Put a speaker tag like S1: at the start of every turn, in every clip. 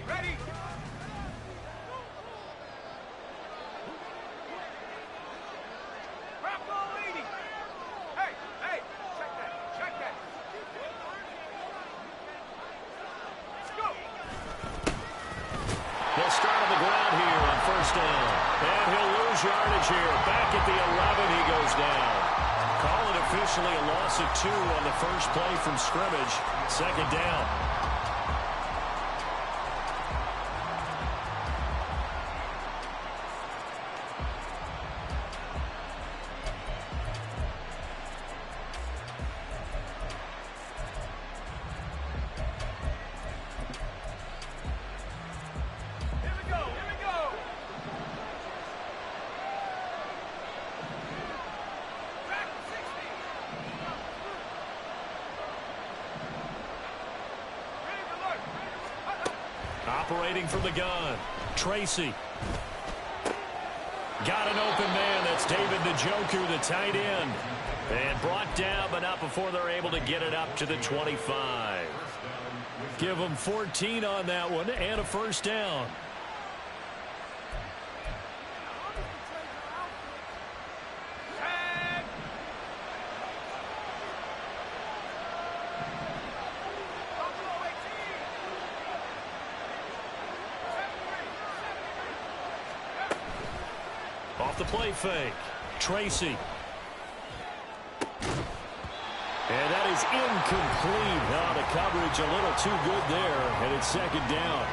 S1: Ready. Drop ball 80. Hey, hey, check that, check that. Let's go.
S2: He'll start on the ground here on first down. And he'll lose yardage here. Back at the 11, he goes down. Call it officially a loss of 2 on the first play from scrimmage. Second down. Operating from the gun, Tracy. Got an open man. That's David Njoku, the tight end. And brought down, but not before they're able to get it up to the 25. Give them 14 on that one and a first down. Off the play fake, Tracy. And that is incomplete. Now the coverage a little too good there, and it's second down.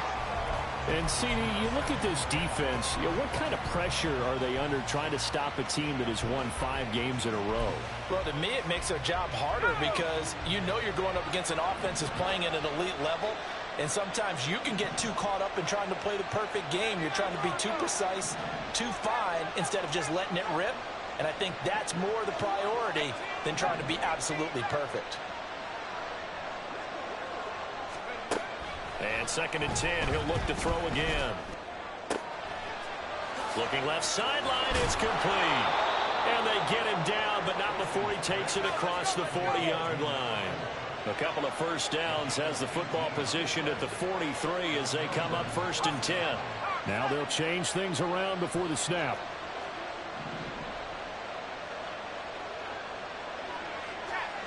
S2: And CD, you look at this defense, what kind of pressure are they under trying to stop a team that has won 5 games in a row?
S3: Well, to me, it makes their job harder because you know you're going up against an offense that's playing at an elite level. And sometimes you can get too caught up in trying to play the perfect game. You're trying to be too precise, too fine, instead of just letting it rip. And I think that's more the priority than trying to be absolutely perfect.
S2: And second and 10, he'll look to throw again. Looking left sideline, it's complete. And they get him down, but not before he takes it across the 40-yard line. A couple of first downs, has the football positioned at the 43 as they come up first and 10.
S4: Now they'll change things around before the snap.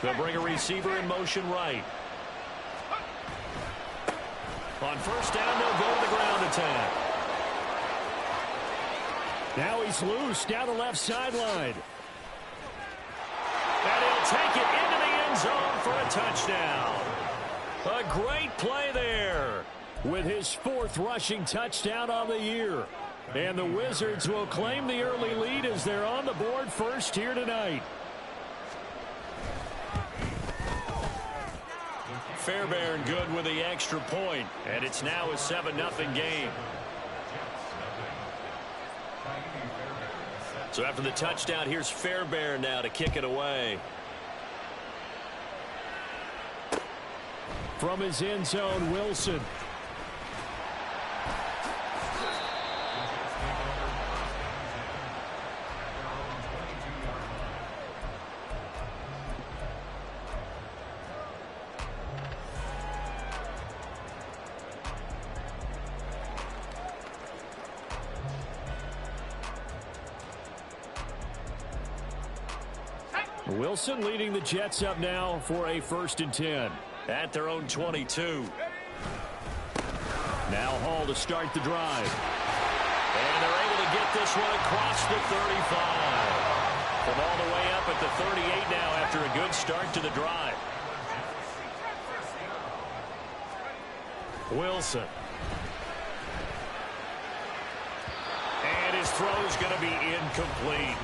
S2: They'll bring a receiver in motion right. On first down, they'll go to the ground attack.
S4: Now he's loose down the left sideline.
S2: And he'll take it into the end zone for a touchdown. A great play there.
S4: With his 4th rushing touchdown on the year. And the Wizards will claim the early lead as they're on the board first here tonight.
S2: Fairbairn good with the extra point, and it's now a 7-0 game. So after the touchdown, here's Fairbairn now to kick it away.
S4: From his end zone, Wilson. Wilson leading the Jets up now for a first and 10.
S2: At their own 22.
S4: Now Hall to start the drive.
S2: And they're able to get this one across the 35. From all the way up at the 38 now after a good start to the drive. Wilson. And his throw's going to be incomplete.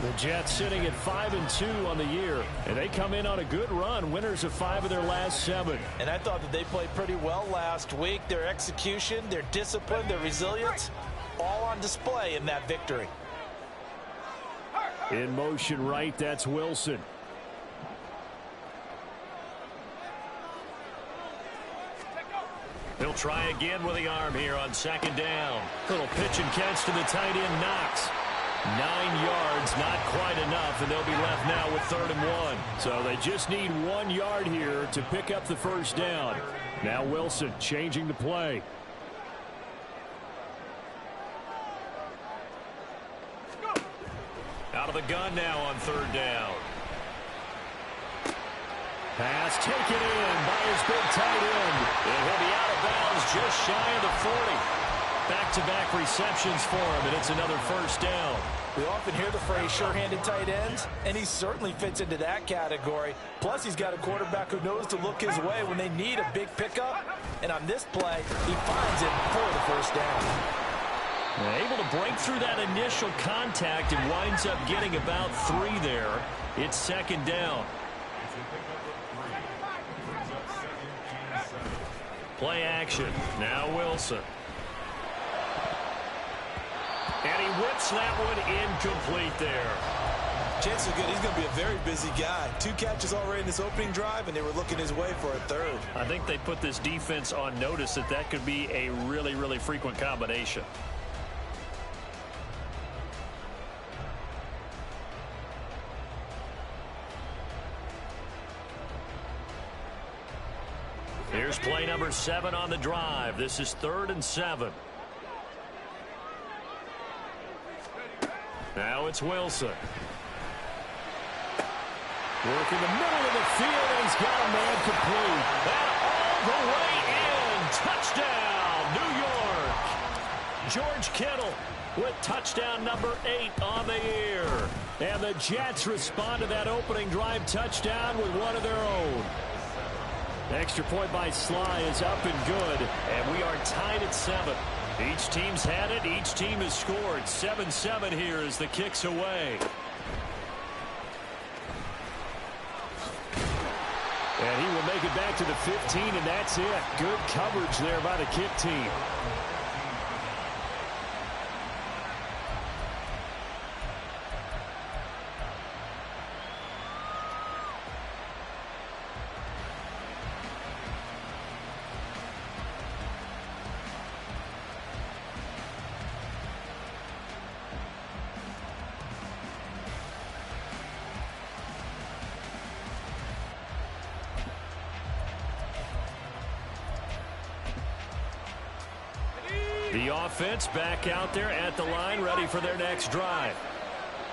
S4: The Jets sitting at 5-2 on the year, and they come in on a good run, winners of 5 of their last 7.
S3: And I thought that they played pretty well last week. Their execution, their discipline, their resilience, all on display in that victory.
S4: In motion right, that's Wilson.
S2: He'll try again with the arm here on second down. Little pitch and catch to the tight end, Knox. 9 yards, not quite enough, and they'll be left now with 3rd and 1.
S4: So they just need 1 yard here to pick up the first down. Now Wilson changing the play.
S2: the gun now on third down.
S4: Pass taken in by his big tight end.
S2: And he'll be out of bounds just shy of the 40. Back-to-back receptions for him, and it's another first down.
S3: We often hear the phrase sure-handed tight ends, and he certainly fits into that category. Plus, he's got a quarterback who knows to look his way when they need a big pickup. And on this play, he finds it for the first down.
S2: Able to break through that initial contact and winds up getting about 3 there. It's second down. Play action. Now Wilson. And he whips that one incomplete there.
S5: Chances are good he's going to be a very busy guy. 2 catches already in this opening drive, and they were looking his way for a third.
S2: I think they put this defense on notice that that could be a really, really frequent combination. Here's play number 7 on the drive. This is 3rd and 7. Now it's Wilson.
S4: Working the middle of the field, and he's got a man complete.
S2: And all the way in. Touchdown, New York. George Kittle with touchdown number 8 on the year.
S4: And the Jets respond to that opening drive touchdown with one of their own. Extra point by Sly is up and good.
S2: And we are tied at 7. Each team's had it. Each team has scored. 7-7 here as the kick's away.
S4: And he will make it back to the 15, and that's it. Good coverage there by the kick team.
S2: The offense back out there at the line, ready for their next drive.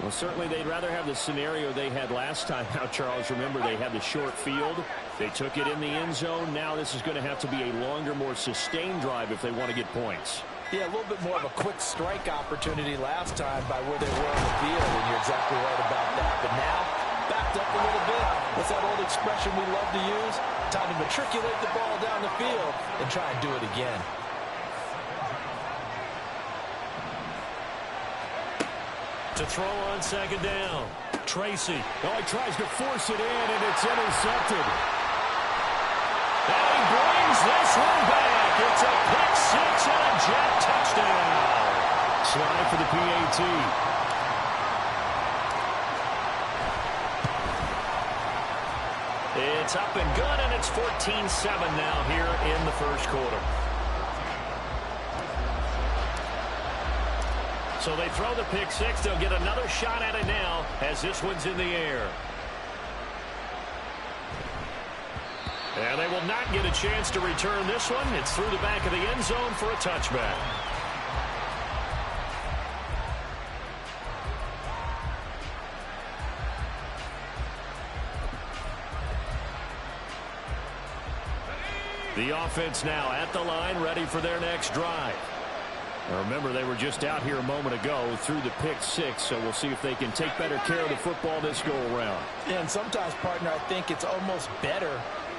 S4: Well, certainly they'd rather have the scenario they had last time. Now, Charles, remember they had the short field. They took it in the end zone. Now this is going to have to be a longer, more sustained drive if they want to get points.
S3: Yeah, a little bit more of a quick strike opportunity last time by where they were on the field, and you're exactly right about that. But now, backed up a little bit. What's that old expression we love to use? Time to matriculate the ball down the field and try and do it again.
S2: To throw on second down. Tracy.
S4: Oh, he tries to force it in, and it's intercepted.
S2: And he brings this one back. It's a pick 6 and a Jet touchdown.
S4: Slide for the PAT.
S2: It's up and good, and it's 14-7 now here in the first quarter. So they throw the pick 6. They'll get another shot at it now as this one's in the air. And they will not get a chance to return this one. It's through the back of the end zone for a touchback. The offense now at the line, ready for their next drive. Now remember, they were just out here a moment ago through the pick 6, so we'll see if they can take better care of the football this go-around.
S3: Yeah, and sometimes, partner, I think it's almost better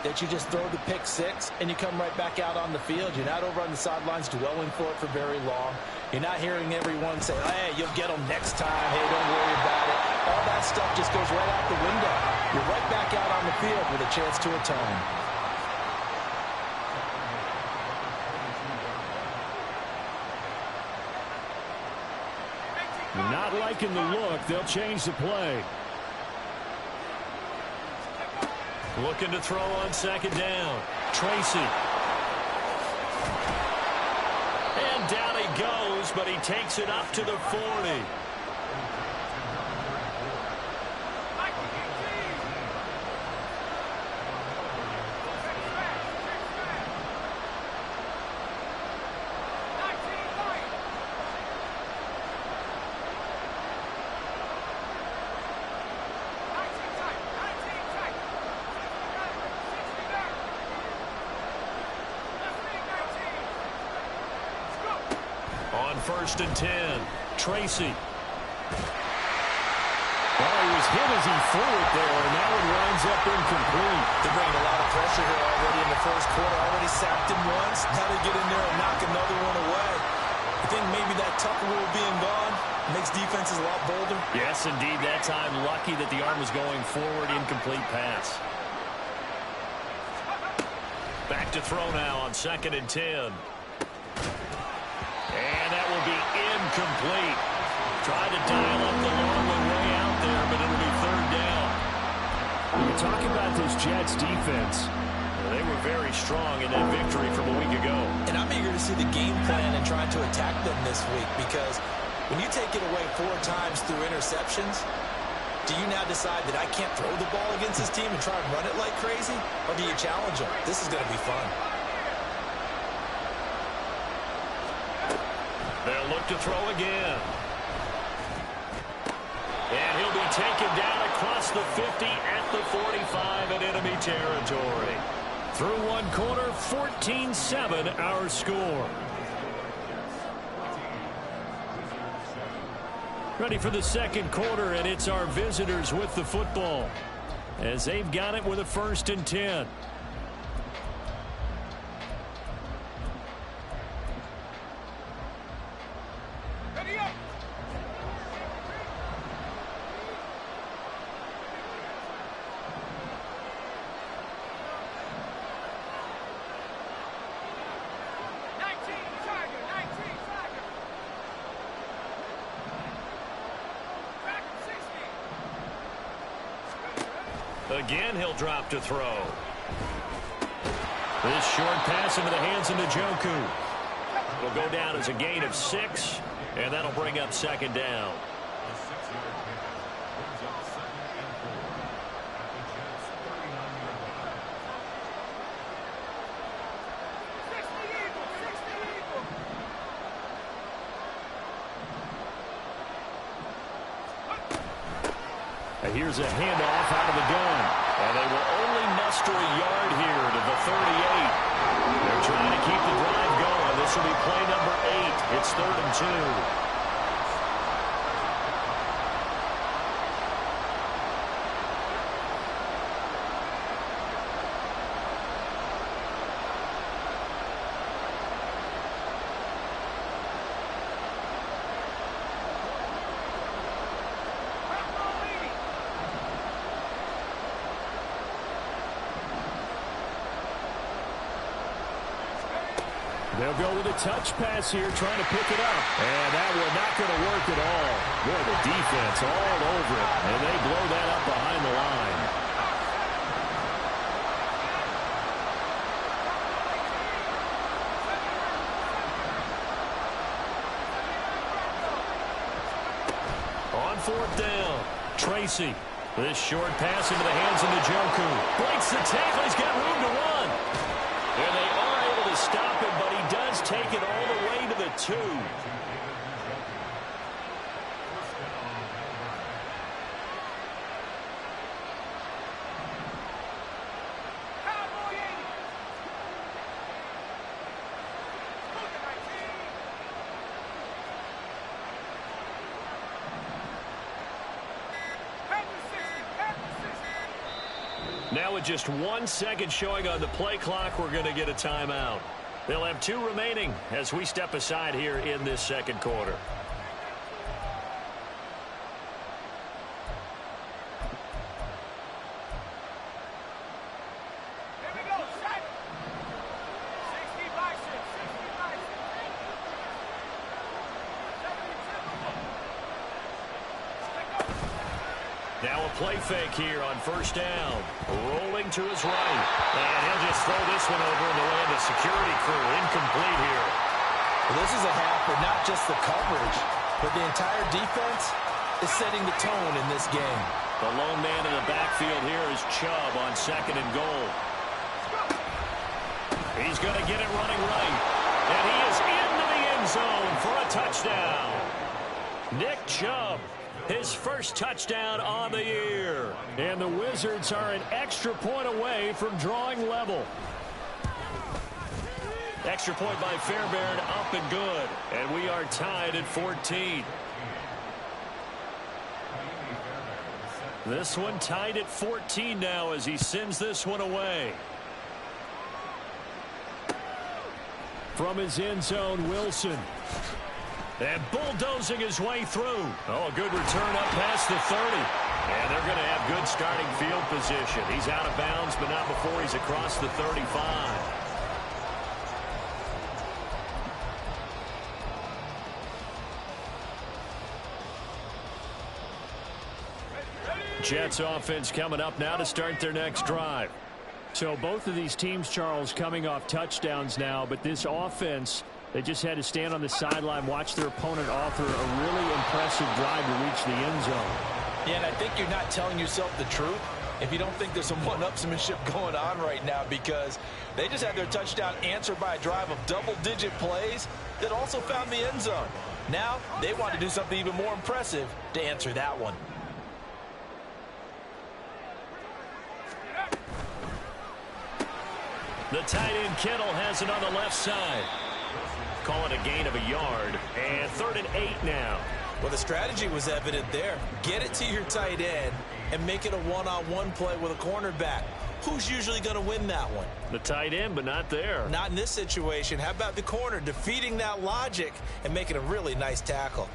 S3: that you just throw the pick 6 and you come right back out on the field. You're not over on the sidelines dwelling for it for very long. You're not hearing everyone say, hey, you'll get them next time. Hey, don't worry about it. All that stuff just goes right out the window. You're right back out on the field with a chance to atone.
S4: Not liking the look. They'll change the play.
S2: Looking to throw on second down. Tracy. And down he goes, but he takes it up to the 40.
S4: on 1st and 10. Tracy. Well, he was hit as he threw it there, and that one winds up incomplete.
S3: They're bringing a lot of pressure here already in the first quarter. Already sacked him once. Now they get in there and knock another one away. I think maybe that Tucker rule being gone makes defenses a lot bolder.
S4: Yes, indeed. That time, lucky that the arm was going forward. Incomplete pass. Back to throw now on 2nd and 10. And that will be incomplete. Tried to dial up the long one way out there, but it'll be 3rd down. When you talk about this Jets defense, they were very strong in that victory from a week ago.
S3: And I'm eager to see the game plan and trying to attack them this week, because when you take it away 4 times through interceptions, do you now decide that I can't throw the ball against this team and try and run it like crazy? Or do you challenge them? This is going to be fun.
S4: They'll look to throw again. And he'll be taken down across the 50 at the 45 in enemy territory. Through 1 quarter, 14-7 our score. Ready for the 2nd quarter, and it's our visitors with the football, as they've got it with a 1st and 10.
S1: Ready up.
S4: Again, he'll drop to throw. This short pass into the hands of Njoku. Will go down as a gain of 6, and that'll bring up 2nd down. Here's a handoff out of the gun. And they will only muster a yard here to the 38. They're trying to keep the drive going. This will be play number 8. It's 3rd and 2. They'll go with a touch pass here, trying to pick it up. And that one not going to work at all. Boy, the defense all over it, and they blow that up behind the line. On 4th down, Tracy. This short pass into the hands of Njoku. Breaks the tackle. He's got room to run. And they are able to stop him, but he does take it all the way to the 2. Now with just 1 second showing on the play clock, we're going to get a timeout. They'll have 2 remaining as we step aside here in this 2nd quarter.
S1: Here we go, set. 60 bicep, 60 bicep. 72.
S4: Now a play fake here on 1st down. Rolling to his right. And he'll just throw this one over in the way of the security crew. Incomplete here.
S3: Well, this is a half where not just the coverage, but the entire defense is setting the tone in this game.
S4: The lone man in the backfield here is Chubb on 2nd and goal. He's going to get it running right. And he is into the end zone for a touchdown. Nick Chubb, his first touchdown on the year. And the Wizards are an extra point away from drawing level.
S2: Extra point by Fairbairn, up and good. And we are tied at 14. This one tied at 14 now as he sends this one away. From his end zone, Wilson. And bulldozing his way through. Oh, a good return up past the 30. And they're going to have good starting field position. He's out of bounds, but not before he's across the 35. Jets offense coming up now to start their next drive.
S4: So both of these teams, Charles, coming off touchdowns now, but this offense, they just had to stand on the sideline, watch their opponent author a really impressive drive to reach the end zone.
S3: Yeah, and I think you're not telling yourself the truth if you don't think there's some one-upsmanship going on right now, because they just had their touchdown answered by a drive of double-digit plays that also found the end zone. Now they want to do something even more impressive to answer that one.
S2: The tight end Kittle has it on the left side. Call it a gain of a yard. And 3rd and 8 now.
S5: Well, the strategy was evident there. Get it to your tight end and make it a one-on-one play with a cornerback. Who's usually going to win that one?
S2: The tight end, but not there.
S5: Not in this situation. How about the corner defeating that logic and making a really nice tackle?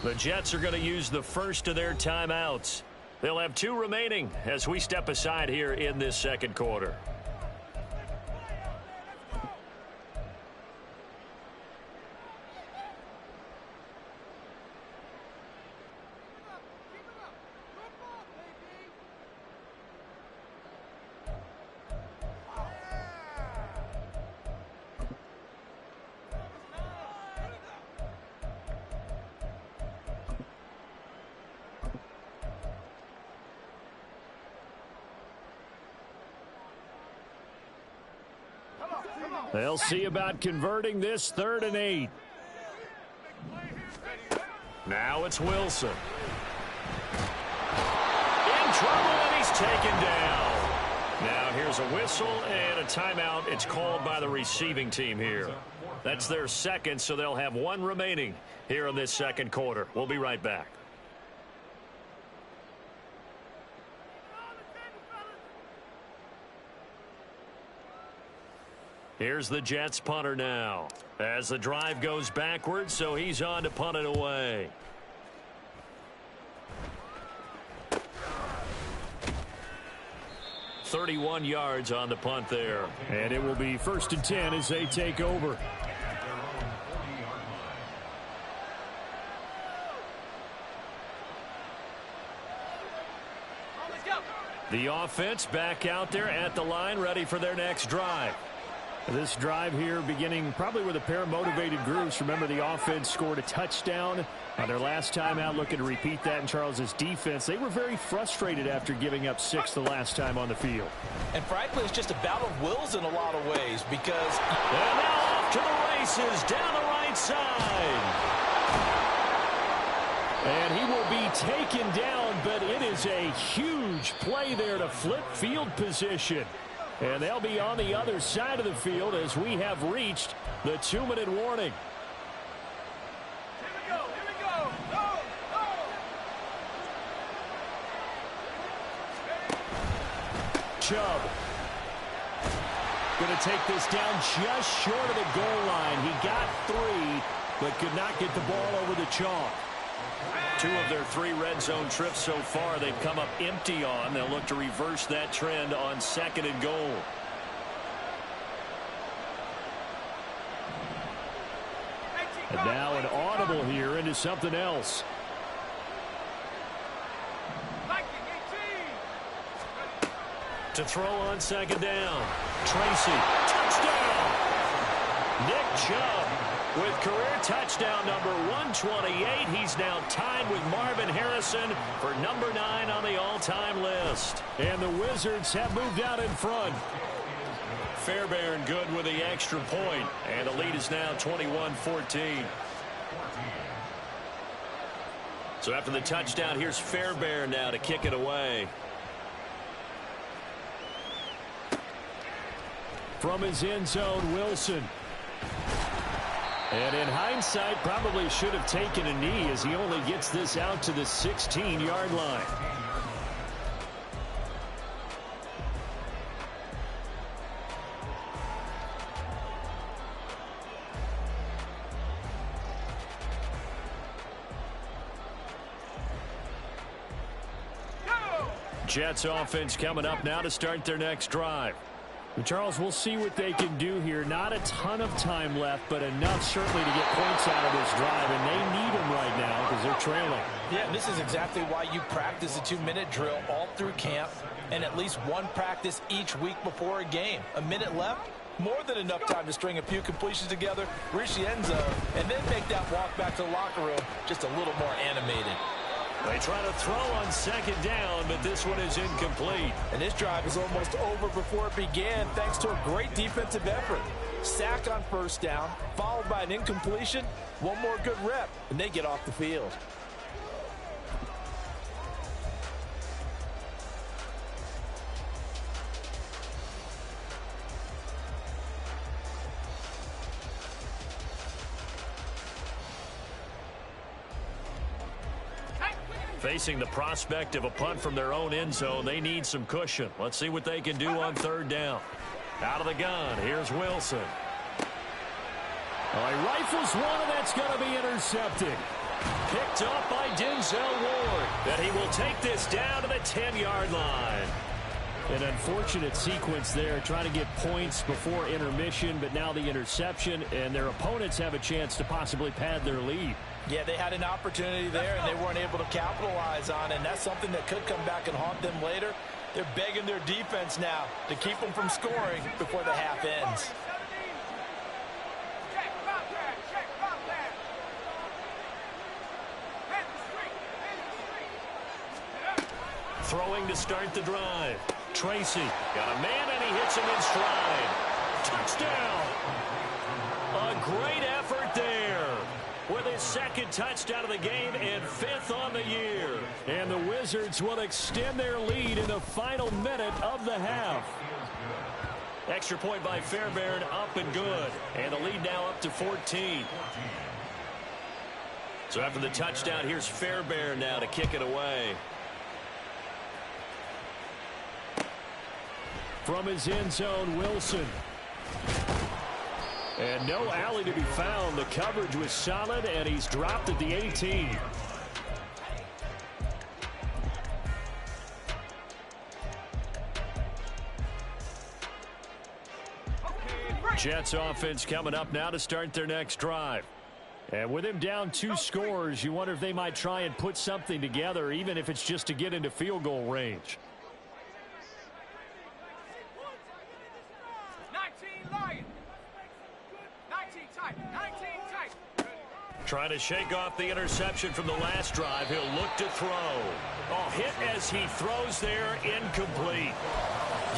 S2: The Jets are going to use the first of their timeouts. They'll have 2 remaining as we step aside here in this second quarter.
S4: They'll see about converting this 3rd and 8.
S2: Now it's Wilson. In trouble, and he's taken down. Now here's a whistle and a timeout. It's called by the receiving team here. That's their second, so they'll have 1 remaining here in this second quarter. We'll be right back. Here's the Jets punter now as the drive goes backwards, so he's on to punt it away. "31 yards on the punt there.
S4: And it will be 1st and 10 as they take over.
S2: The offense back out there at the line, ready for their next drive.
S4: This drive here beginning probably with a pair of motivated groups. Remember, the offense scored a touchdown on their last time out, looking to repeat that in Charles's defense. They were very frustrated after giving up 6 the last time on the field.
S3: And frankly, it's just a battle of wills in a lot of ways, because...
S2: And now off to the races down the right side.
S4: And he will be taken down, but it is a huge play there to flip field position. And they'll be on the other side of the field as we have reached the 2-minute warning.
S1: Here we go. Here we go. Go. Go.
S4: Chubb. Going to take this down just short of the goal line. He got 3, but could not get the ball over the chalk.
S2: 2 of their 3 red zone trips so far they've come up empty on. They'll look to reverse that trend on 2nd and goal.
S4: And now an audible here into something else.
S2: To throw on 2nd down. Tracy, touchdown! Nick Chubb
S4: With career touchdown number 128, he's now tied with Marvin Harrison for number 9 on the all-time list. And the Wizards have moved out in front. Fairbairn good with the extra point, and the lead is now 21-14. So after the touchdown, here's Fairbairn now to kick it away. From his end zone, Wilson. And in hindsight, probably should have taken a knee as he only gets this out to the 16-yard line. Jets offense coming up now to start their next drive. And Charles, we'll see what they can do here. Not a ton of time left, but enough certainly to get points out of this drive, and they need them right now because they're trailing.
S3: Yeah, and this is exactly why you practice a 2-minute drill all through camp and at least one practice each week before a game. A minute left, more than enough time to string a few completions together, reach the end zone, and then make that walk back to the locker room just a little more animated.
S4: They try to throw on second down, but this one is incomplete.
S3: And this drive is almost over before it began thanks to a great defensive effort. Sack on first down, followed by an incompletion, one more good rep, and they get off the field.
S4: Facing the prospect of a punt from their own end zone, they need some cushion. Let's see what they can do on third down. Out of the gun, here's Wilson. He rifles one, and that's going to be intercepted. Picked off by Denzel Ward. That he will take this down to the 10-yard line. An unfortunate sequence there, trying to get points before intermission, but now the interception, and their opponents have a chance to possibly pad their lead.
S3: Yeah, they had an opportunity there, and they weren't able to capitalize on it, and that's something that could come back and haunt them later. They're begging their defense now to keep them from scoring before the half ends.
S4: Throwing to start the drive. Tracy got a man, and he hits him in stride. Touchdown! A great effort there. With his second touchdown of the game and 5th on the year. And the Wizards will extend their lead in the final minute of the half. Extra point by Fairbairn, up and good. And the lead now up to 14. So after the touchdown, here's Fairbairn now to kick it away. From his end zone, Wilson. And no alley to be found. The coverage was solid, and he's dropped at the 18. Jets offense coming up now to start their next drive. And with him down 2 scores, you wonder if they might try and put something together, even if it's just to get into field goal range. Trying to shake off the interception from the last drive. He'll look to throw. Oh, hit as he throws there, incomplete.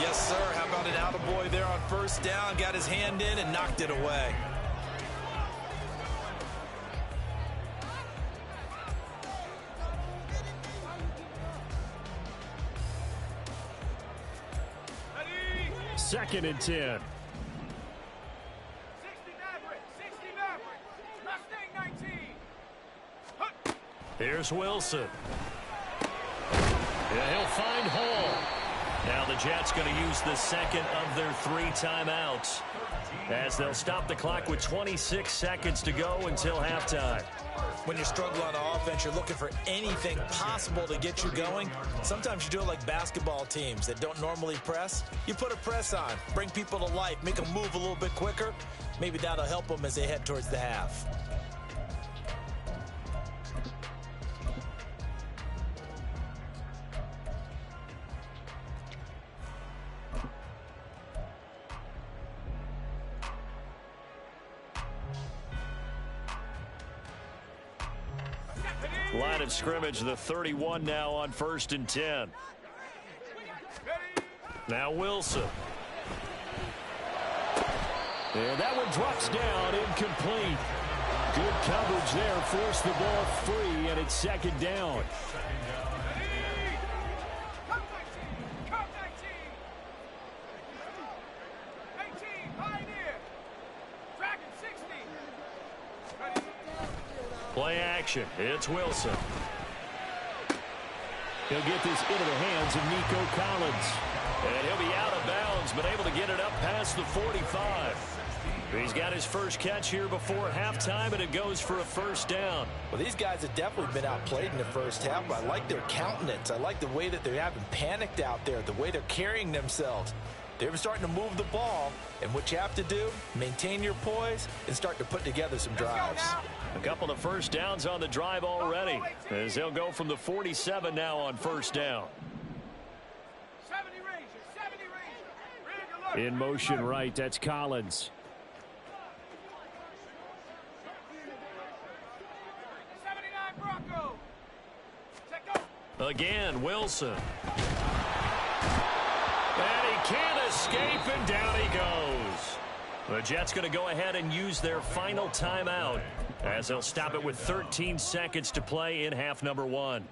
S3: Yes, sir. How about an attaboy there on first down? Got his hand in and knocked it away.
S4: Second and 10. Here's Wilson. Yeah, he'll find Hall. Now the Jets going to use the second of their 3 timeouts as they'll stop the clock with 26 seconds to go until halftime.
S3: When you struggle on offense, you're looking for anything possible to get you going. Sometimes you do it like basketball teams that don't normally press. You put a press on, bring people to life, make them move a little bit quicker. Maybe that'll help them as they head towards the half.
S2: Line of scrimmage, the 31 now on 1st and 10. Now Wilson. And that one drops down, incomplete. Good coverage there, forced the ball free, and it's 2nd down. Play action. It's Wilson. He'll get this into the hands of Nico Collins. And he'll be out of bounds, but able to get it up past the 45. He's got his first catch here before halftime, and it goes for a 1st down.
S3: Well, these guys have definitely been outplayed in the first half, but I like their countenance. I like the way that they haven't panicked out there, the way they're carrying themselves. They're starting to move the ball, and what you have to do, maintain your poise and start to put together some drives.
S2: A couple of 1st downs on the drive already, as they'll go from the 47 now on 1st down.
S4: In motion right, that's Collins.
S2: Again, Wilson. And he can't escape, and down he goes. The Jets going to go ahead and use their final timeout, as they'll stop it with 13 seconds to play in half number 1.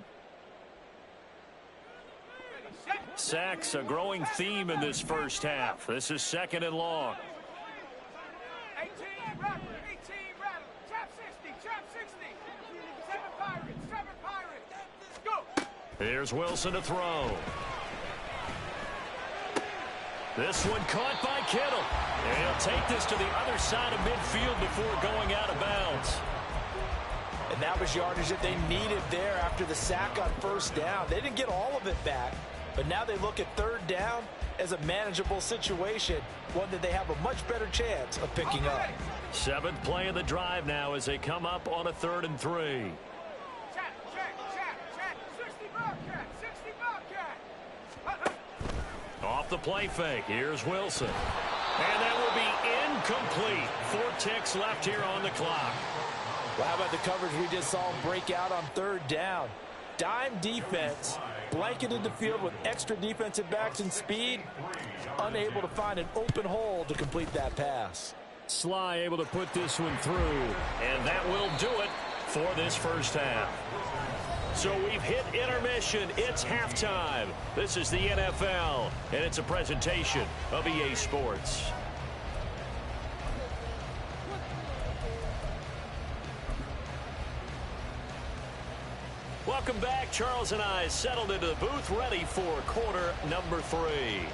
S2: Sacks, a growing theme in this first half. This is 2nd and long.
S1: 18, Rattler, trap 60, 7 Pirates, go!
S2: Here's Wilson to throw. This one caught by Kittle. And he'll take this to the other side of midfield before going out of bounds.
S3: And that was yardage that they needed there after the sack on 1st down. They didn't get all of it back, but now they look at 3rd down as a manageable situation, one that they have a much better chance of picking up.
S2: 7th play of the drive now as they come up on a 3rd and 3.
S1: Check, 60 Bobcat.
S2: Off the play fake. Here's Wilson. And that will be incomplete. 4 ticks left here on the clock.
S3: Well, how about the coverage we just saw him break out on 3rd down? Dime defense, blanketed the field with extra defensive backs and speed, unable to find an open hole to complete that pass.
S4: Sly able to put this one through.
S2: And that will do it for this first half. So we've hit intermission. It's halftime. This is the NFL, and it's a presentation of EA Sports. Welcome back. Charles and I settled into the booth, ready for quarter number 3.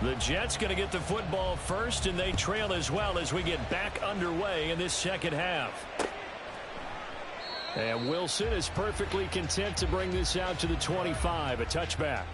S2: The Jets going to get the football first, and they trail as well as we get back underway in this second half.
S4: And Wilson is perfectly content to bring this out to the 25, a touchback.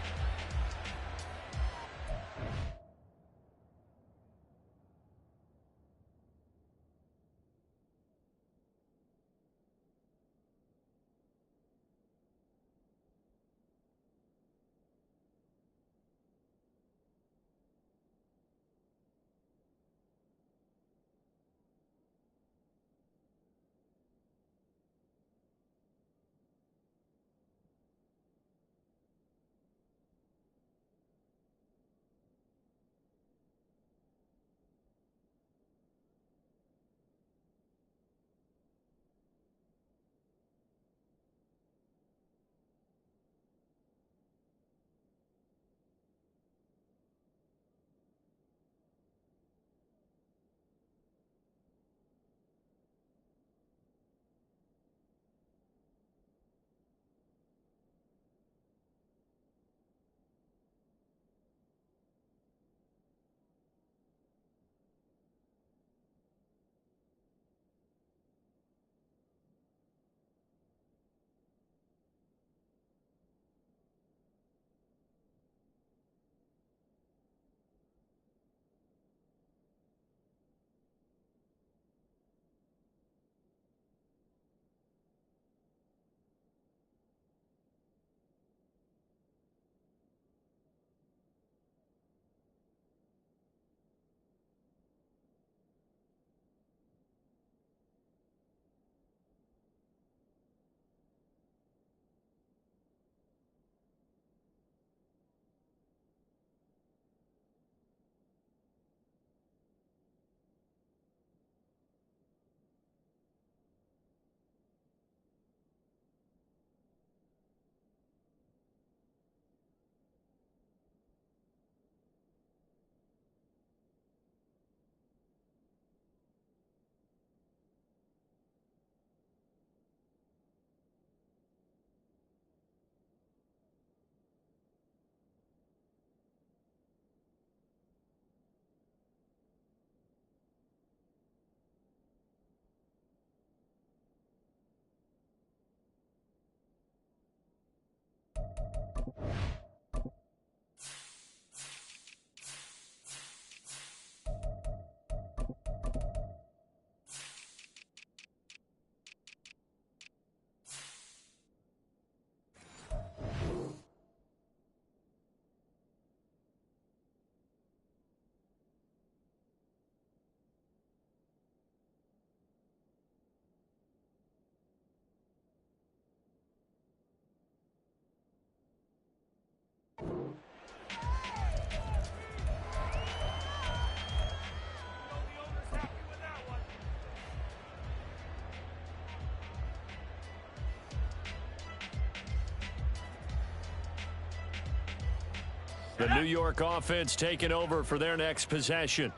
S2: The New York offense taking over for their next possession.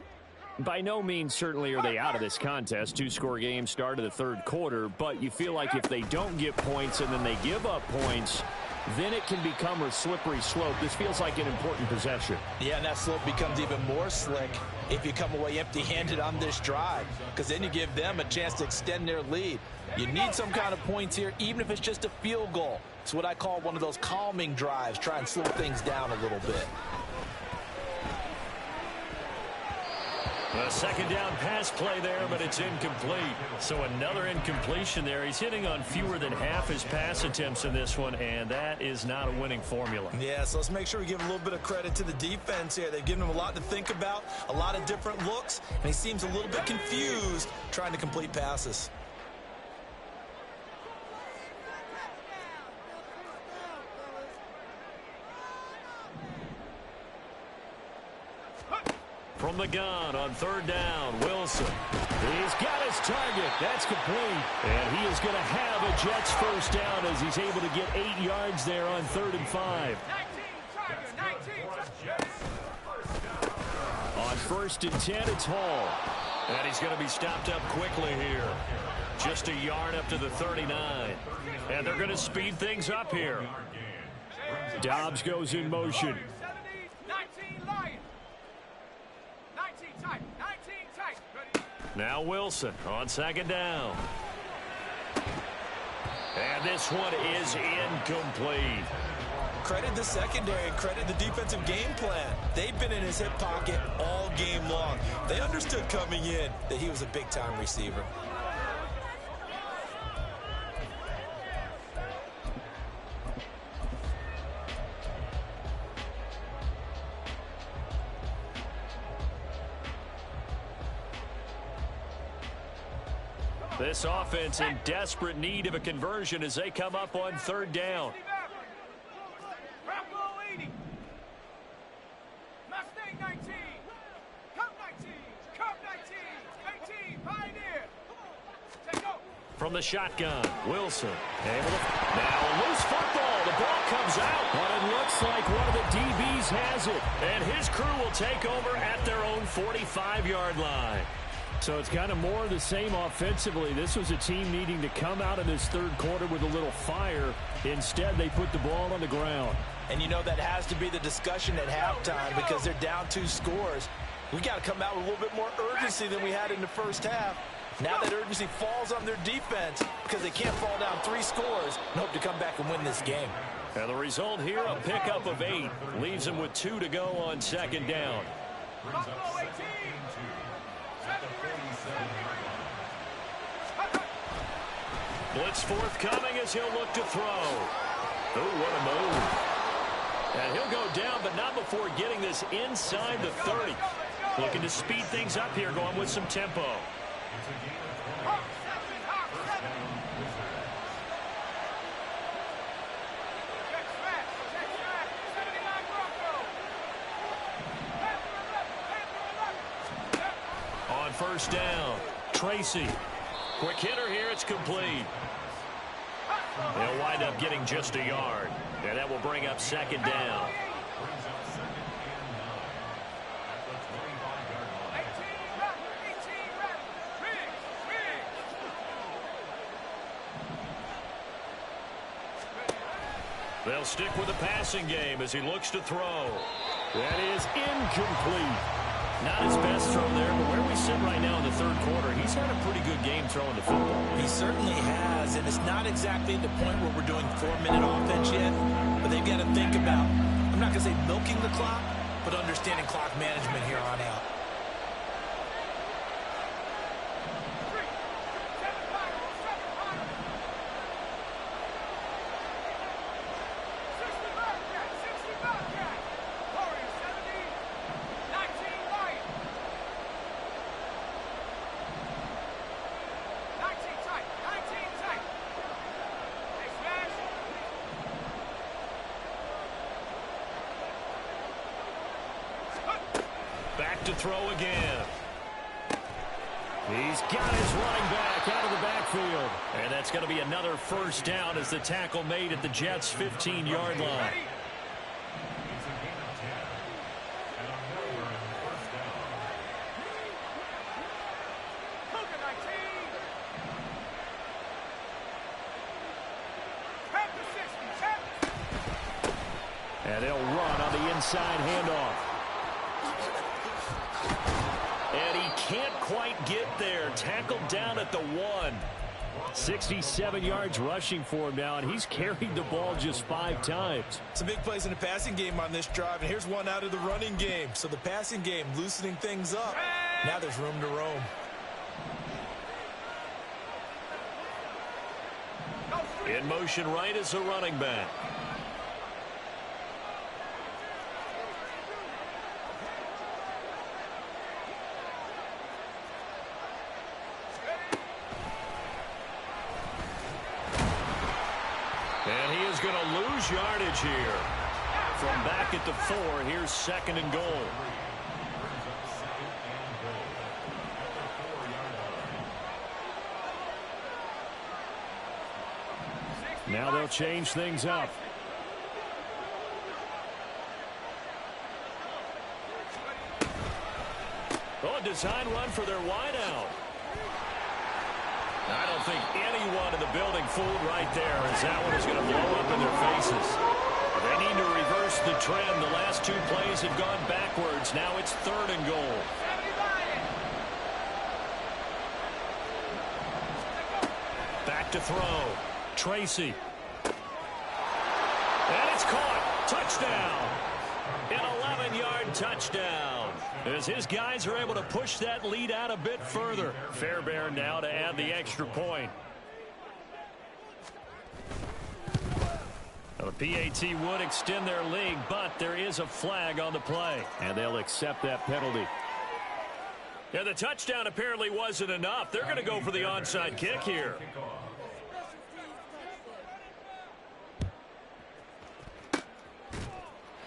S4: By no means certainly are they out of this contest. Two-score game start of the third quarter, but you feel like if they don't get points and then they give up points, then it can become a slippery slope. This feels like an important possession.
S3: Yeah, and that slope becomes even more slick if you come away empty-handed on this drive, because then you give them a chance to extend their lead. You need some kind of points here, even if it's just a field goal. It's what I call one of those calming drives. Try and slow things down a little bit.
S2: A second down pass play there, but it's incomplete. So another incompletion there. He's hitting on fewer than half his pass attempts in this one, and that is not a winning formula.
S3: Yeah, so let's make sure we give a little bit of credit to the defense here. They've given him a lot to think about, a lot of different looks, and he seems a little bit confused trying to complete passes.
S2: From the gun on third down, Wilson. He's got his target. That's complete. And he is going to have a Jets first down as he's able to get 8 yards there on 3rd and 5.
S1: 19,
S2: On 1st and 10, it's Hall. And he's going to be stopped up quickly here. Just a yard up to the 39. And they're going to speed things up here. Dobbs goes in motion.
S1: 19 Lions. 19 tight. 19 tight. Ready?
S2: Now Wilson on 2nd down. And this one is incomplete.
S3: Credit the secondary, credit the defensive game plan. They've been in his hip pocket all game long. They understood coming in that he was a big-time receiver.
S2: This offense in desperate need of a conversion as they come up on 3rd down.
S1: Bravo 80. Mustang 19. Cup 19. Cup 19. 18. Pioneer. Take over.
S2: From the shotgun, Wilson. Now a loose football. The ball comes out, but it looks like one of the DBs has it. And his crew will take over at their own 45-yard line.
S4: So it's kind of more of the same offensively. This was a team needing to come out of this third quarter with a little fire. Instead, they put the ball on the ground.
S3: And you know that has to be the discussion at halftime because they're down 2 scores. We got to come out with a little bit more urgency than we had in the first half. Now that urgency falls on their defense because they can't fall down 3 scores and hope to come back and win this game.
S2: And the result here, a pickup of 8. Leaves them with 2 to go on 2nd down.
S1: Buffalo 18.
S2: Blitz forthcoming as he'll look to throw. Oh, what a move. And he'll go down, but not before getting this inside the 30. Looking to speed things up here, going with some tempo. On 1st down, Tracy. Quick hitter here, it's complete. They'll wind up getting just a yard. And that will bring up 2nd down. They'll stick with the passing game as he looks to throw. That is incomplete. Not his best throw there, but where we sit right now in the 3rd quarter, he's had a pretty good game throwing the football.
S3: He certainly has, and it's not exactly at the point where we're doing 4-minute offense yet, but they've got to think about, I'm not going to say milking the clock, but understanding clock management here on out.
S2: Back to throw again. He's got his running back out of the backfield. And that's going to be another 1st down as the tackle made at the Jets' 15-yard line. they'll run on the inside handoff. And he can't quite get there. Tackled down at the 1. 67 yards rushing for him now, and he's carried the ball just 5 times.
S3: Some big plays in the passing game on this drive, and here's one out of the running game. So the passing game loosening things up. Now there's room to roam.
S2: In motion right is a running back. And he is going to lose yardage here. From back at the 4, here's 2nd and goal. Now they'll change things up. Oh, a design run for their wideout. I don't think anyone in the building fooled right there, as that one is going to blow up in their faces. They need to reverse the trend. The last 2 plays have gone backwards. Now it's 3rd and goal. Back to throw. Tracy. And it's caught. Touchdown. An 11-yard touchdown. As his guys are able to push that lead out a bit further. Fairbairn now to add the extra point. Well, the PAT would extend their lead, but there is a flag on the play. And they'll accept that penalty. Yeah, the touchdown apparently wasn't enough. They're going to go for the onside kick here.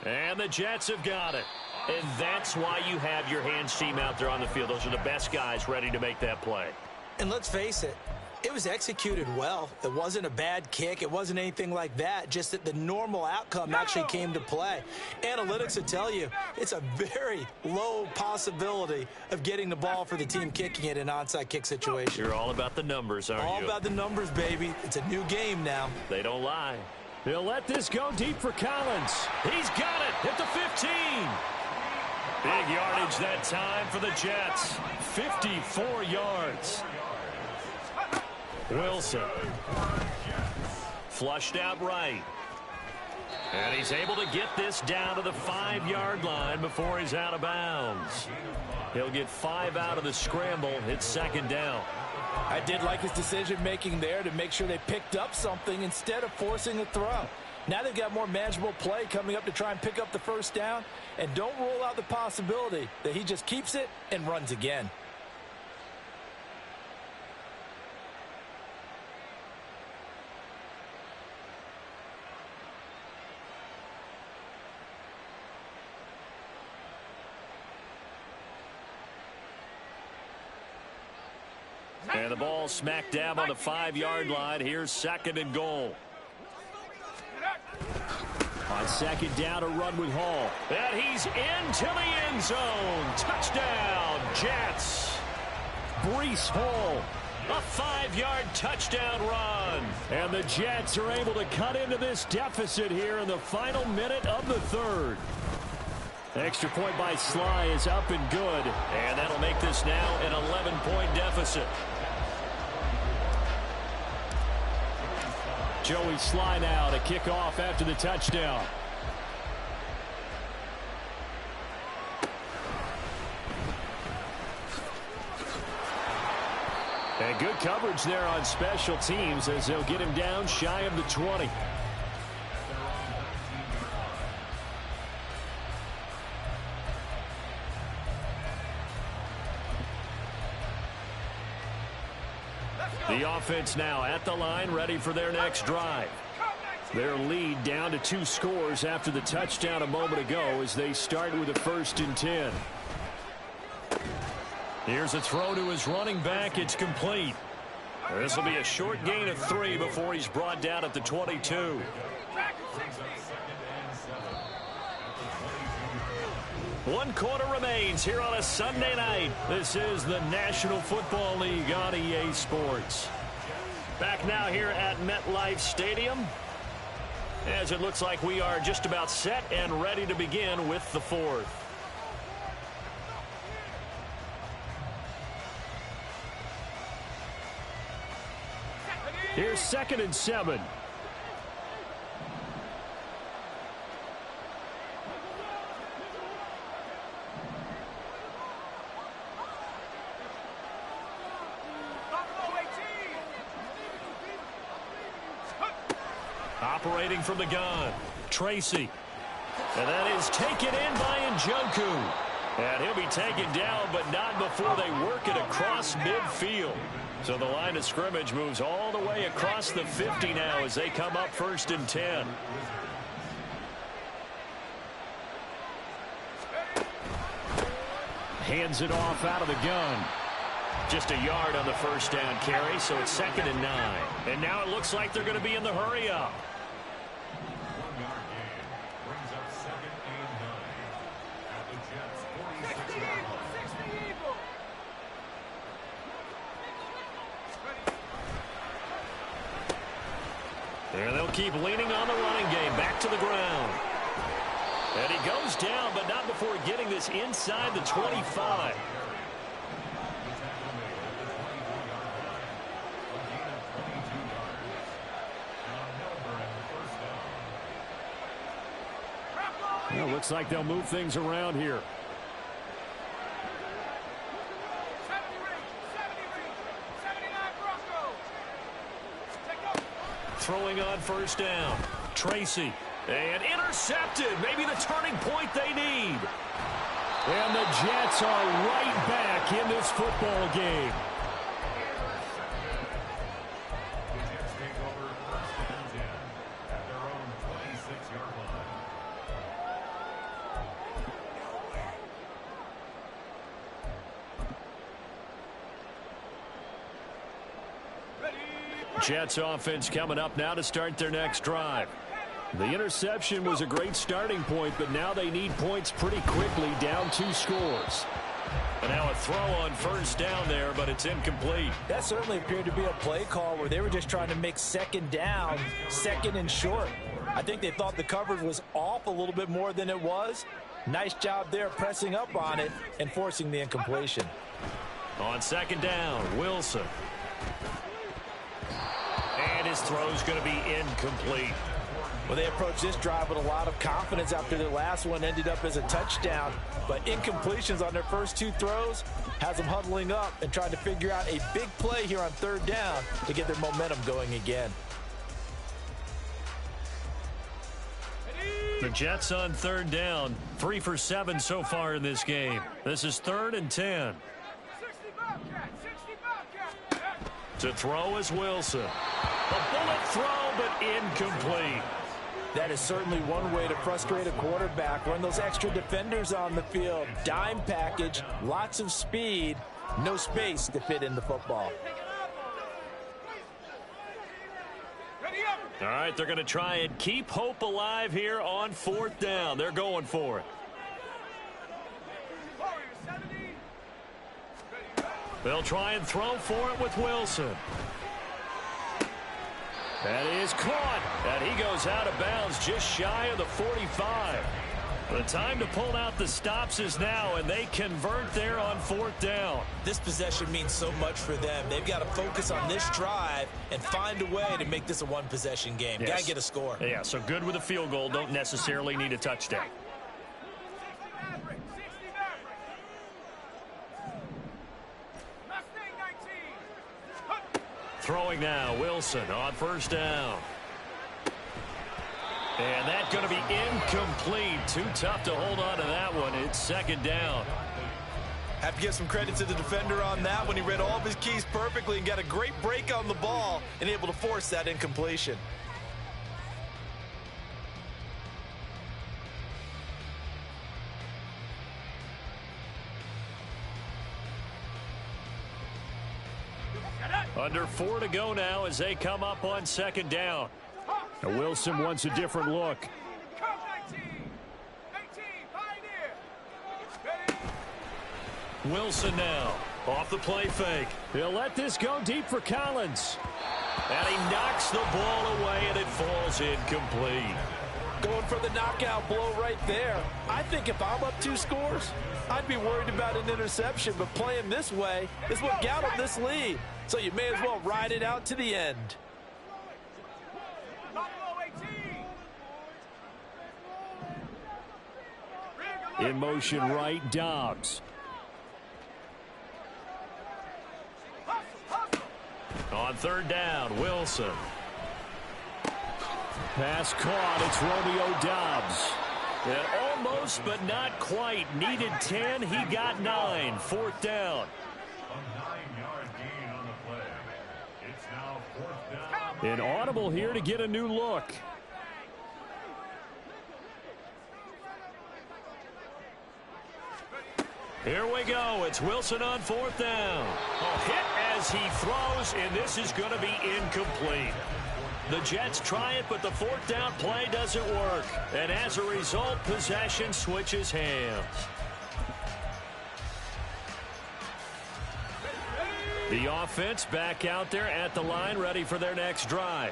S2: And the Jets have got it. And that's why you have your hands team out there on the field. Those are the best guys ready to make that play.
S3: And let's face it, it was executed well. It wasn't a bad kick. It wasn't anything like that. Just that the normal outcome actually came to play. Analytics will tell you it's a very low possibility of getting the ball for the team kicking it in an onside kick situation.
S2: You're all about the numbers, aren't you?
S3: All about the numbers, baby. It's a new game now.
S2: They don't lie.
S4: He'll let this go deep for Collins.
S2: He's got it at the 15. Big yardage that time for the Jets. 54 yards. Wilson. Flushed out right. And he's able to get this down to the 5-yard line before he's out of bounds. He'll get 5 out of the scramble. It's 2nd down.
S3: I did like his decision-making there to make sure they picked up something instead of forcing a throw. Now they've got more manageable play coming up to try and pick up the 1st down. And don't rule out the possibility that he just keeps it and runs again.
S2: And the ball smack dab on the 5-yard line. Here's 2nd and goal.
S4: On 2nd down, a run with Hall.
S2: And he's into the end zone. Touchdown, Jets. Breece Hall. A 5-yard touchdown run.
S4: And the Jets are able to cut into this deficit here in the final minute of the 3rd. Extra point by Sly is up and good.
S2: And that'll make this now an 11-point deficit.
S4: Joey Sly now to kick off after the touchdown. And good coverage there on special teams as they'll get him down shy of the 20. The offense now at the line, ready for their next drive. Their lead down to 2 scores after the touchdown a moment ago as they start with a 1st and 10.
S2: Here's a throw to his running back. It's complete. This will be a short gain of 3 before he's brought down at the 22. One quarter remains here on a Sunday night. This is the National Football League on EA Sports. Back now here at MetLife Stadium. As it looks like we are just about set and ready to begin with the fourth. Here's 2nd and 7. Operating from the gun, Tracy. And that is taken in by Njoku. And he'll be taken down, but not before they work it across midfield. So the line of scrimmage moves all the way across the 50 now as they come up 1st and 10. Hands it off out of the gun. Just a yard on the 1st down carry, so it's 2nd and 9. And now it looks like they're going to be in the hurry up. And they'll keep leaning on the running game. Back to the ground. And he goes down, but not before getting this inside the 25. Well, looks like they'll move things around here. Throwing on 1st down. Tracy. And intercepted. Maybe the turning point they need. And the Jets are right back in this football game. Jets offense coming up now to start their next drive. The interception was a great starting point, but now they need points pretty quickly, down 2 scores. And now a throw on 1st down there, but it's incomplete.
S3: That certainly appeared to be a play call where they were just trying to make 2nd down, 2nd and short. I think they thought the coverage was off a little bit more than it was. Nice job there pressing up on it and forcing the incompletion.
S2: On 2nd down, Wilson. And his throw's going to be incomplete.
S3: Well, they approached this drive with a lot of confidence after their last one ended up as a touchdown. But incompletions on their first 2 throws has them huddling up and trying to figure out a big play here on 3rd down to get their momentum going again.
S2: The Jets on 3rd down, 3 for 7 so far in this game. This is 3rd and 10. To throw is Wilson. A bullet throw, but incomplete.
S3: That is certainly one way to frustrate a quarterback. Run those extra defenders on the field. Dime package, lots of speed, no space to fit in the football.
S2: All right, they're going to try and keep hope alive here on 4th down. They're going for it. They'll try and throw for it with Wilson. That is caught. And he goes out of bounds just shy of the 45. The time to pull out the stops is now, and they convert there on 4th down.
S5: This possession means so much for them. They've got to focus on this drive and find a way to make this a one-possession game.
S2: Yes.
S5: Got to get a score.
S2: Yeah, so good with a field goal. Don't necessarily need a touchdown. Throwing now, Wilson on 1st down. And that's going to be incomplete. Too tough to hold on to that one. It's 2nd down.
S5: Have to give some credit to the defender on that when he read all of his keys perfectly and got a great break on the ball and able to force that incompletion.
S2: Under 4 to go now as they come up on 2nd down. Now Wilson wants a different look. Wilson now off the play fake. He'll let this go deep for Collins. And he knocks the ball away, and it falls incomplete.
S3: Going for the knockout blow right there. I think if I'm up 2 scores, I'd be worried about an interception, but playing this way is what got him this lead. So you may as well ride it out to the end.
S2: In motion right, Dobbs. On 3rd down, Wilson. Pass caught. It's Romeo Dobbs. And almost, but not quite. Needed 10. He got 9. 4th down.
S6: A 9-yard gain on the play. It's now 4th down.
S2: An audible here to get a new look. Here we go. It's Wilson on 4th down. A hit as he throws, and this is going to be incomplete. The Jets try it, but the 4th down play doesn't work. And as a result, possession switches hands. The offense back out there at the line, ready for their next drive.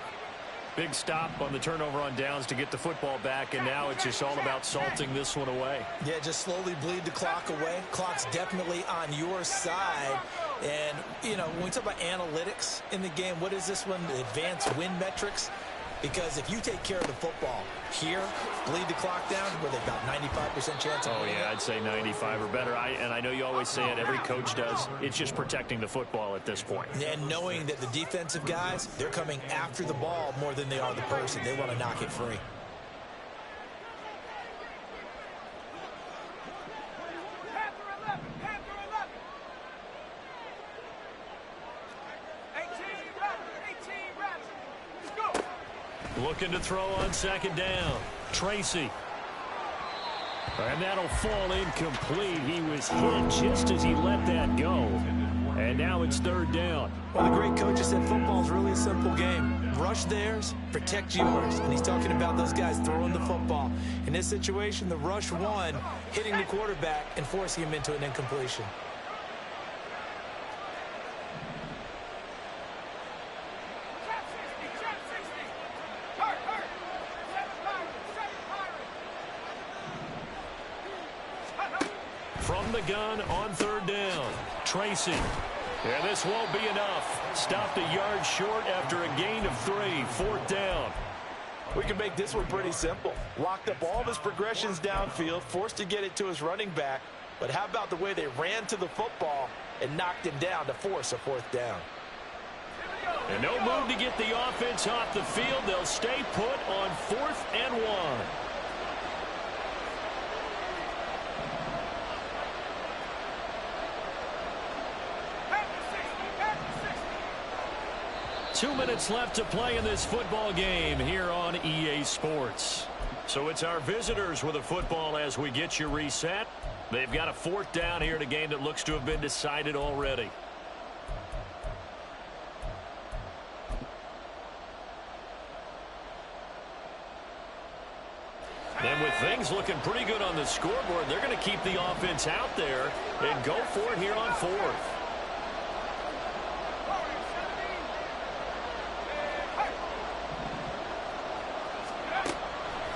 S2: Big stop on the turnover on downs to get the football back, and now it's just all about salting this one away.
S3: Yeah, just slowly bleed the clock away. Clock's definitely on your side. And, you know, when we talk about analytics in the game, what is this one? The advanced win metrics? Because if you take care of the football here, bleed the clock down, where they've got 95% chance of winning.
S2: Oh, yeah, I'd say 95 or better. And I know you always say it, every coach does. It's just protecting the football at this point.
S3: And knowing that the defensive guys, they're coming after the ball more than they are the person. They want to knock it free.
S2: Looking to throw on 2nd down. Tracy. And that'll fall incomplete. He was hit just as he let that go. And now it's 3rd down.
S3: Well, the great coach said football's really a simple game. Rush theirs, protect yours. And he's talking about those guys throwing the football. In this situation, the rush one, hitting the quarterback and forcing him into an incompletion.
S2: From the gun on 3rd down. Tracy. And this won't be enough. Stopped a yard short after a gain of 3. 4th down.
S3: We can make this one pretty simple. Locked up all of his progressions downfield, forced to get it to his running back. But how about the way they ran to the football and knocked him down to force a 4th down?
S2: And no move to get the offense off the field. They'll stay put on 4th and 1. Two minutes left to play in this football game here on EA Sports. So it's our visitors with a football as we get you reset. They've got a 4th down here in a game that looks to have been decided already. And with things looking pretty good on the scoreboard, they're going to keep the offense out there and go for it here on 4th.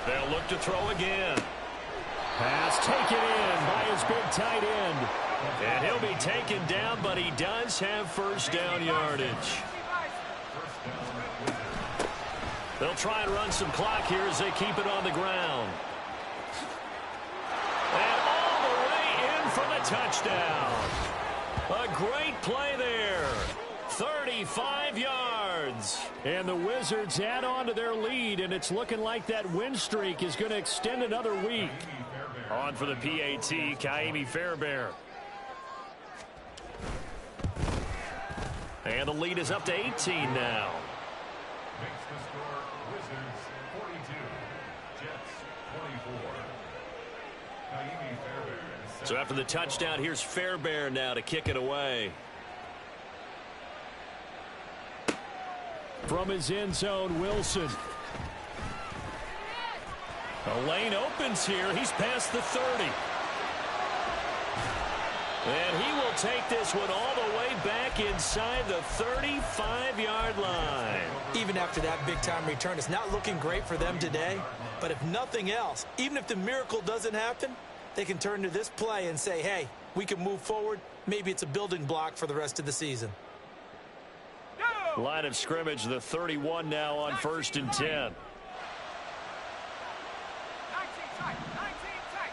S2: They'll look to throw again. Pass taken in by his big tight end. And he'll be taken down, but he does have 1st down yardage. They'll try and run some clock here as they keep it on the ground. And all the way in for the touchdown. A great play there. 35 yards. And the Wizards add on to their lead, and it's looking like that win streak is going to extend another week. On for the PAT, Kaimi Fairbairn. And the lead is up to 18 now.
S6: Makes the score Wizards 42, Jets 24. Kaimi Fairbairn.
S2: So after the touchdown, here's Fairbairn now to kick it away. From his end zone, Wilson. A lane opens here. He's past the 30. And he will take this one all the way back inside the 35-yard line.
S5: Even after that big-time return, it's not looking great for them today. But if nothing else, even if the miracle doesn't happen, they can turn to this play and say, hey, we can move forward. Maybe it's a building block for the rest of the season.
S2: Line of scrimmage, the 31 now on 1st and 10.
S1: 19 tight. 19 tight.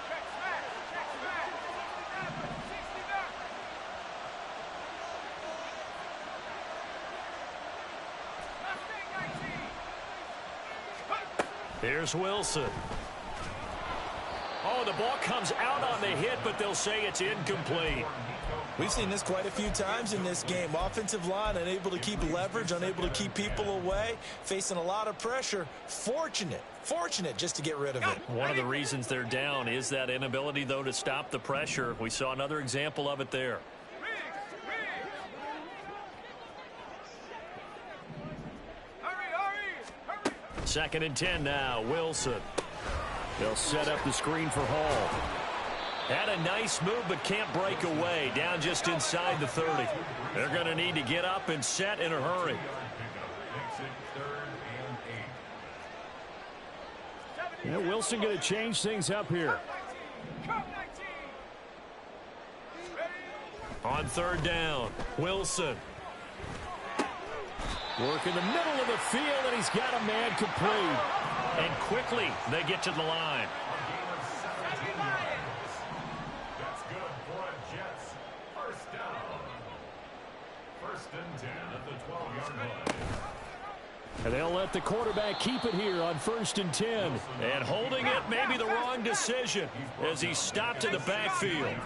S1: Check smash. Check smash. 69. Mustang 19.
S2: Here's Wilson. Oh, the ball comes out on the hit, but they'll say it's incomplete.
S5: We've seen this quite a few times in this game. Offensive line unable to keep leverage, unable to keep people away, facing a lot of pressure. Fortunate just to get rid of it.
S2: One of the reasons they're down is that inability, though, to stop the pressure. We saw another example of it there.
S1: Hurry.
S2: 2nd and 10 now. Wilson. They'll set up the screen for Hall. Had a nice move, but can't break away. Down just inside the 30. They're going to need to get up and set in a hurry.
S4: Yeah, Wilson going to change things up here.
S2: On 3rd down, Wilson.
S4: Work in the middle of the field, and he's got a man complete.
S2: And quickly, they get to the line.
S6: That's good for a Jets. 1st down. 1st and 10 at the 12-yard line.
S4: And they'll let the quarterback keep it here on 1st and 10.
S2: And holding it may be the wrong decision as he stopped in the backfield.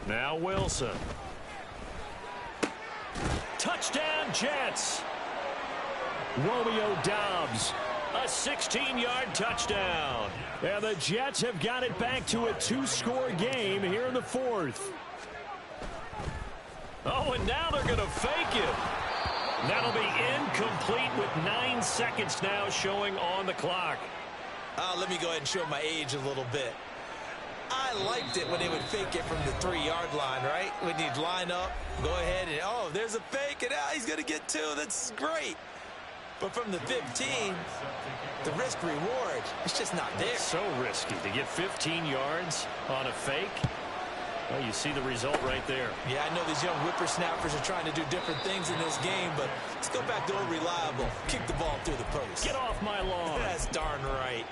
S2: Now Wilson. Touchdown, Jets.
S4: Romeo Doubs.
S2: A 16-yard touchdown.
S4: And the Jets have got it back to a 2-score game here in the 4th.
S2: Oh, and now they're going to fake it. That'll be incomplete with 9 seconds now showing on the clock.
S5: Let me go ahead and show my age a little bit. I liked it when they would fake it from the 3-yard line, right? When you'd line up, go ahead and, oh, there's a fake, and he's going to get 2. That's great. But from the 15, the risk-reward, it's just not there.
S2: So risky to get 15 yards on a fake. Well, you see the result right there.
S5: Yeah, I know these young whippersnappers are trying to do different things in this game, but let's go back to old reliable. Kick the ball through the post.
S2: Get off my lawn.
S5: That's darn right.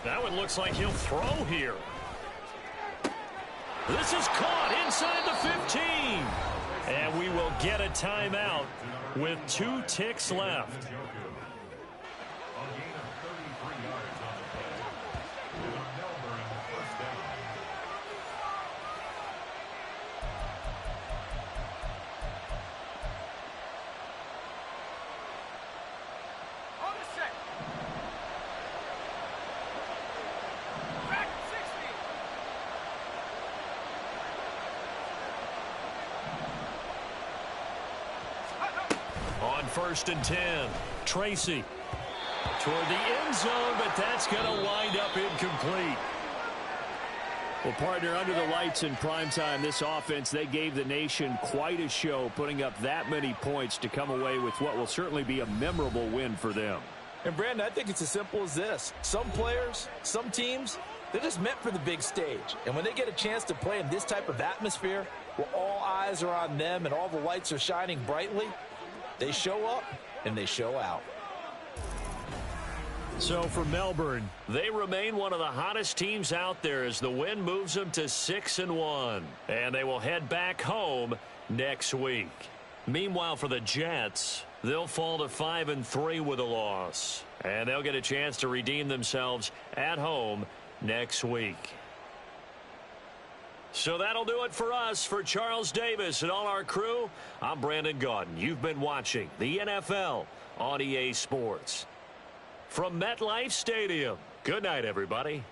S2: That one looks like he'll throw here. This is caught inside the 15. And we will get a timeout with 2 ticks left. On 1st and 10, Tracy toward the end zone, but that's going to wind up incomplete.
S4: Well, partner, under the lights in primetime, this offense, they gave the nation quite a show, putting up that many points to come away with what will certainly be a memorable win for them.
S5: And, Brandon, I think it's as simple as this. Some players, some teams, they're just meant for the big stage. And when they get a chance to play in this type of atmosphere where all eyes are on them and all the lights are shining brightly, they show up and they show out.
S2: So for Melbourne, they remain one of the hottest teams out there as the win moves them to 6-1. And they will head back home next week. Meanwhile, for the Jets, They'll fall to 5-3 with a loss. And they'll get a chance to redeem themselves at home next week. So that'll do it for us. For Charles Davis and all our crew, I'm Brandon Gaudin. You've been watching the NFL on EA Sports. From MetLife Stadium, good night, everybody.